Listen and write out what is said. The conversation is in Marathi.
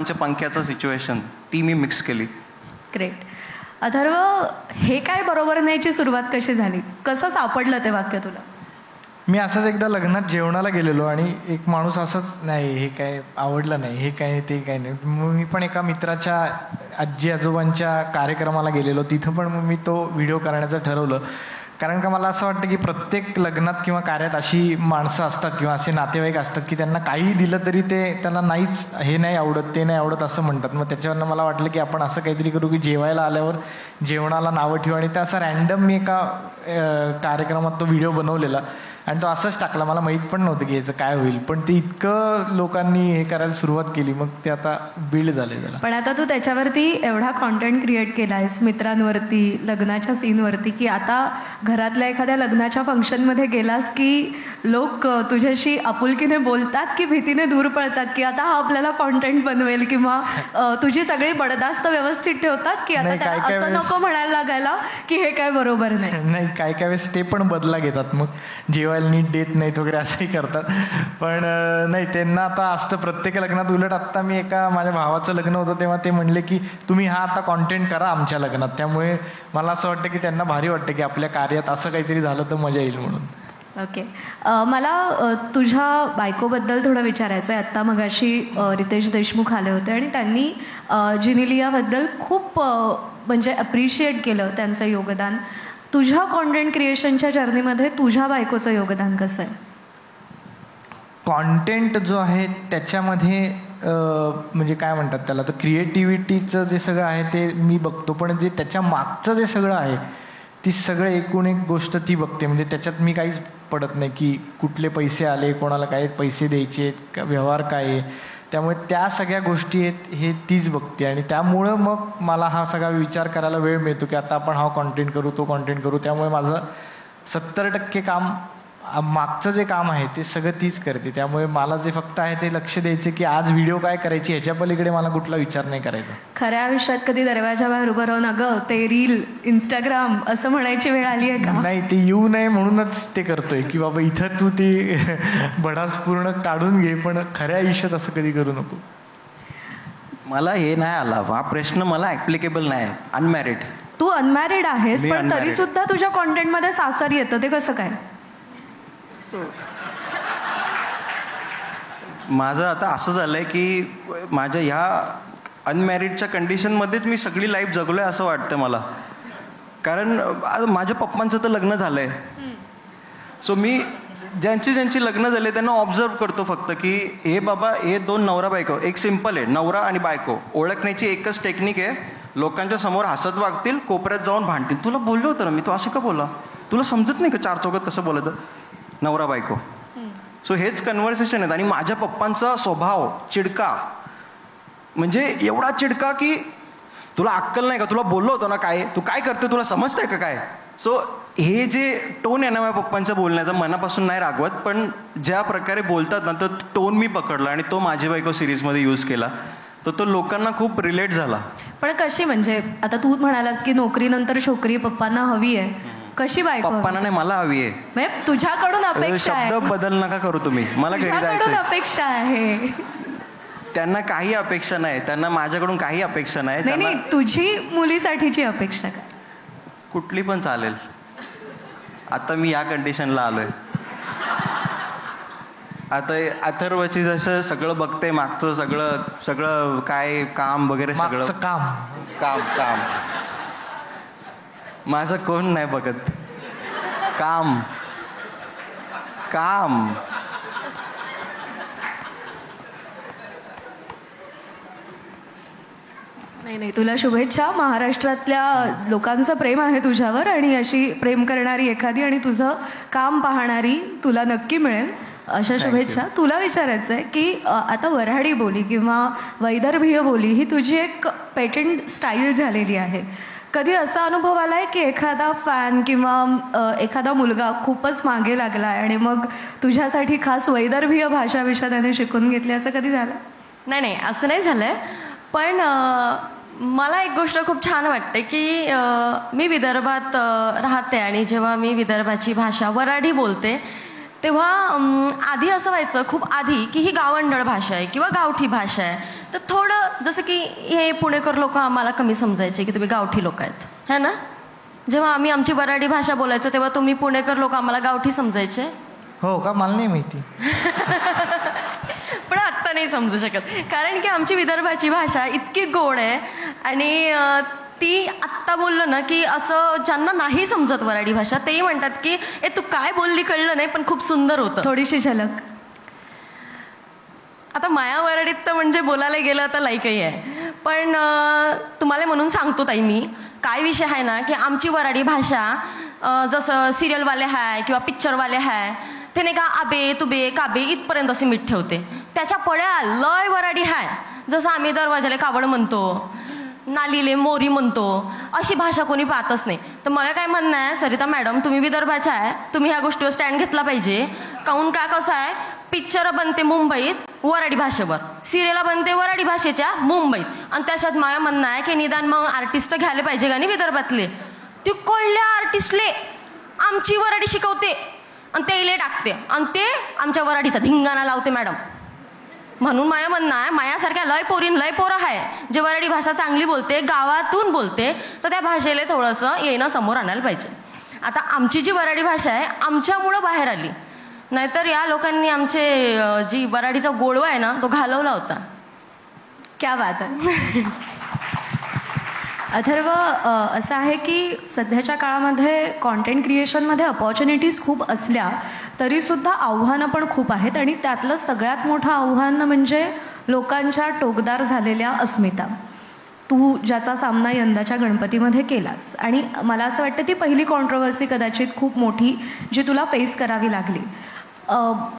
पंख्याचं सिच्युएशन ती मी मिक्स केली. ग्रेट. अथर्व, हे काय बरोबर नाहीची सुरुवात कशी झाली? कसं सापडलं ते वाक्य तुला? मी असंच एकदा लग्नात जेवणाला गेलेलो आणि एक माणूस असंच, नाही हे काय आवडलं नाही, हे काय ते काय नाही. मग मी पण एका मित्राच्या आजी आजोबांच्या कार्यक्रमाला गेलेलो, तिथं पण मग मी तो व्हिडिओ करण्याचं ठरवलं. कारण का मला असं वाटतं की प्रत्येक लग्नात किंवा कार्यात अशी माणसं असतात किंवा असे नातेवाईक असतात की त्यांना काही दिलं तरी ते त्यांना नाहीच, हे नाही आवडत ते नाही आवडत असं म्हणतात. मग त्याच्यावरनं मला वाटलं की आपण असं काहीतरी करू की जेवायला आल्यावर जेवणाला नावं ठेवू. आणि ते असं रॅन्डम मी एका कार्यक्रमात तो व्हिडिओ बनवलेला आणि तो असाच टाकला. मला माहीत पण नव्हतं की याचं काय होईल, पण ते इतकं लोकांनी हे करायला सुरुवात केली, मग ते आता बिल्ड झाले त्याला. पण आता तू त्याच्यावरती एवढा कॉन्टेंट क्रिएट केलायस मित्रांवरती, लग्नाच्या सीनवरती, की आता घरातल्या एखाद्या लग्नाच्या फंक्शनमध्ये गेलास की लोक तुझ्याशी आपुलकीने बोलतात की भीतीने दूर पळतात की आता हा आपल्याला कॉन्टेंट बनवेल, किंवा तुझी सगळी बडदास्त व्यवस्थित ठेवतात की आता त्याला असं नको म्हणायला लागायला की हे काय बरोबर नाही. नाही, काय काय वेळेस ते पण बदला घेतात, मग जेवायला नीट देत नाहीत वगैरे असंही करतात. पण नाही, त्यांना आता असतं प्रत्येक लग्नात. उलट आत्ता मी एका माझ्या भावाचं लग्न होतं तेव्हा ते म्हणले की तुम्ही हा आता कॉन्टेंट करा आमच्या लग्नात. त्यामुळे मला असं वाटतं की त्यांना भारी वाटतं की आपल्या कार्यात असं काहीतरी झालं तर मजा येईल म्हणून. ओके. मला तुझ्या बायकोबद्दल थोडं विचारायचं आहे. आत्ता मगाशी रितेश देशमुख आले होते आणि त्यांनी जिनिलियाबद्दल खूप म्हणजे अप्रिशिएट केलं त्यांचं योगदान. तुझ्या कॉन्टेंट क्रिएशनच्या जर्नीमध्ये तुझ्या बायकोचं योगदान कसं आहे? कॉन्टेंट जो आहे त्याच्यामध्ये म्हणजे काय म्हणतात त्याला, तर क्रिएटिव्हिटीचं जे सगळं आहे ते मी बघतो, पण जे त्याच्या मागचं जे सगळं आहे ती सगळं एकूण एक गोष्ट ती बघते. म्हणजे त्याच्यात मी काहीच पडत नाही की कुठले पैसे आले, कोणाला काय पैसे द्यायचे, व्यवहार काय आहे. त्यामुळे त्या सगळ्या गोष्टी आहेत हे तीच बघते आणि त्यामुळं मग मला हा सगळा विचार करायला वेळ मिळतो की आता आपण हा कॉन्टेंट करू, तो कॉन्टेंट करू. त्यामुळे माझं 70% काम, मागचं जे काम आहे ते सगळं तीच करते. त्यामुळे मला जे फक्त आहे ते लक्ष द्यायचे की आज व्हिडिओ काय करायची, ह्याच्या पलीकडे मला कुठला विचार नाही करायचा. खऱ्या आयुष्यात कधी दरवाजाबाहेर उभं राहून अगं ते रील, इंस्टाग्राम असं म्हणायची वेळ आली आहे का? नाही, ते येऊ नये म्हणूनच ते करतोय की बाबा इथं तू ते भडास पूर्ण काढून घे, पण खऱ्या आयुष्यात असं कधी करू नको. मला हे नाही आला, हा प्रश्न मला ऍप्लिकेबल नाही. अनमॅरिड. तू अनमॅरिड आहेस, मी पण तरी unmarried. सुद्धा तुझ्या कॉन्टेंटमध्ये सासर येतं, ते कसं काय? माझं आता असं झालंय की माझ्या ह्या अनमॅरिडच्या कंडिशनमध्येच मी सगळी लाईफ जगलोय असं वाटतं मला. कारण माझ्या पप्पांचं तर लग्न झालंय, सो मी ज्यांची ज्यांची लग्न झाले त्यांना ऑब्झर्व करतो फक्त की हे बाबा हे दोन नवरा बायको, एक सिम्पल आहे, नवरा आणि बायको ओळखण्याची एकच टेक्निक आहे. लोकांच्या समोर हसत वागतील, कोपऱ्यात जाऊन भांडतील. तुला बोललो होतं ना मी, तू असं का बोला, तुला समजत नाही का चार चौकात कसं बोलायचं, नवरा बायको. सो हेच कन्व्हर्सेशन आहेत. आणि माझ्या पप्पांचा स्वभाव चिडका, म्हणजे एवढा चिडका की तुला अक्कल नाही का, तुला बोललो होतो ना काय, तू काय करते, तुला समजतंय का काय. सो हे जे टोन आहे ना माझ्या पप्पांच्या बोलण्याचा, मनापासून नाही रागवत, पण ज्या प्रकारे बोलतात ना तो टोन मी पकडला आणि तो माझी बायको सिरीजमध्ये यूज केला, तर तो लोकांना खूप रिलेट झाला. पण कशी, म्हणजे आता तू म्हणालास की नोकरीनंतर छोकरी पप्पांना हवी आहे, कशी बायको? पप्पांना नाही, मला हवी आहे. म्हणजे तुझ्याकडून अपेक्षा आहे. शब्द बदल नका करू तुम्ही, मला घरी तुझ्याकडून जायचं. अपेक्षा आहे. त्यांना काही अपेक्षा नाही, त्यांना माझ्याकडून काही अपेक्षा नाही. नाही नाही, तुझी मुलीसाठीची अपेक्षा काय? कुठली पण चालेल. आता मी या कंडिशनला आलोय. आता अथर्वची जसं सगळं बघते, मागचं सगळं सगळं काय काम वगैरे सगळं मागचं काम काम काम माझं कोण नाही बघत. काम काम नाही नाही, तुला शुभेच्छा. महाराष्ट्रातल्या लोकांचं प्रेम आहे तुझ्यावर आणि अशी प्रेम करणारी एखादी आणि तुझं काम पाहणारी तुला नक्की मिळेल, अशा शुभेच्छा. तुला विचारायचं आहे की आता वऱ्हाडी बोली किंवा वैदर्भीय बोली ही तुझी एक पेटंट स्टाईल झालेली आहे. कधी असा अनुभव आलाय की एखादा फॅन किंवा एखादा मुलगा खूपच मागे लागलाय आणि मग तुझ्यासाठी खास वैदर्भीय भाषा विषय त्याने शिकून घेतली, असं कधी झालं? नाही नाही, असं नाही झालंय. पण मला एक गोष्ट खूप छान वाटते की मी विदर्भात राहते आणि जेव्हा मी विदर्भाची भाषा वऱ्हाडी बोलते तेव्हा आधी असं व्हायचं, खूप आधी, की ही गावंढळ भाषा आहे किंवा गावठी भाषा आहे. तर थोडं जसं की हे पुणेकर लोक आम्हाला कमी समजायचे की तुम्ही गावठी लोक आहेत, है ना? जेव्हा आम्ही आमची वऱ्हाडी भाषा बोलायचो तेव्हा तुम्ही पुणेकर लोक आम्हाला गावठी समजायचे. हो का? मला नाही माहिती. पण आत्ता नाही समजू शकत, कारण की आमची विदर्भाची भाषा इतकी गोड आहे आणि ती आत्ता बोललं ना की असं ज्यांना नाही समजत वऱ्हाडी भाषा तेही म्हणतात की ए तू काय बोलली कळलं नाही पण खूप सुंदर होतं. थोडीशी झलक. आता माया वऱ्हाडीत तर म्हणजे बोलायला गेलं तर लाईकही आहे, पण तुम्हाला म्हणून सांगतो ताई मी काय विषय आहे ना की आमची वऱ्हाडी भाषा जसं सिरियलवाले आहे किंवा पिक्चरवाले आहे ते नाही का आबे तुबे काबे इथपर्यंत असे मीठ ठेवते. त्याच्या पड्या लय वऱ्हाडी आहे, जसं आम्ही दरवाजाला कावड म्हणतो, नालीले मोरी म्हणतो, अशी भाषा कोणी पाहतच नाही. तर मला काय म्हणणं आहे सरिता मॅडम, तुम्ही विदर्भाच्या आहे, तुम्ही ह्या गोष्टीवर स्टँड घेतला पाहिजे. काहून का कसं आहे, पिक्चर बनते मुंबईत वऱ्हाडी भाषेवर, सिरियला बनते वऱ्हाडी भाषेच्या मुंबईत, आणि त्याच्यात मला म्हणणं आहे की निदान मग आर्टिस्ट घ्यायला पाहिजे का नाही विदर्भातले. ती कोल्ह्या आर्टिस्टले आमची वऱ्हाडी शिकवते आणि ते इले टाकते आणि ते आमच्या वऱ्हाडीचा धिंगाणा लावते मॅडम. म्हणून माया म्हणणं आहे मायासारख्या लय पोरं आहे जे वऱ्हाडी भाषा चांगली बोलते, गावातून बोलते, तर त्या भाषेला थोडंसं येणं समोर आणायला पाहिजे. आता आमची जी वऱ्हाडी भाषा आहे आमच्यामुळं बाहेर आली, नाहीतर या लोकांनी आमचे जी वऱ्हाडीचा गोडवा आहे ना तो घालवला होता. क्या बात आहे. अथर्व, असं आहे की सध्याच्या काळामध्ये कॉन्टेंट क्रिएशनमध्ये अपॉर्च्युनिटीज खूप असल्या तरीसुद्धा आव्हानं पण खूप आहेत आणि त्यातलं सगळ्यात मोठं आव्हान म्हणजे लोकांच्या टोकदार झालेल्या अस्मिता. तू ज्याचा सामना यंदाच्या गणपतीमध्ये केलास आणि मला असं वाटतं ती पहिली कॉन्ट्रोवर्सी कदाचित खूप मोठी जी तुला फेस करावी लागली.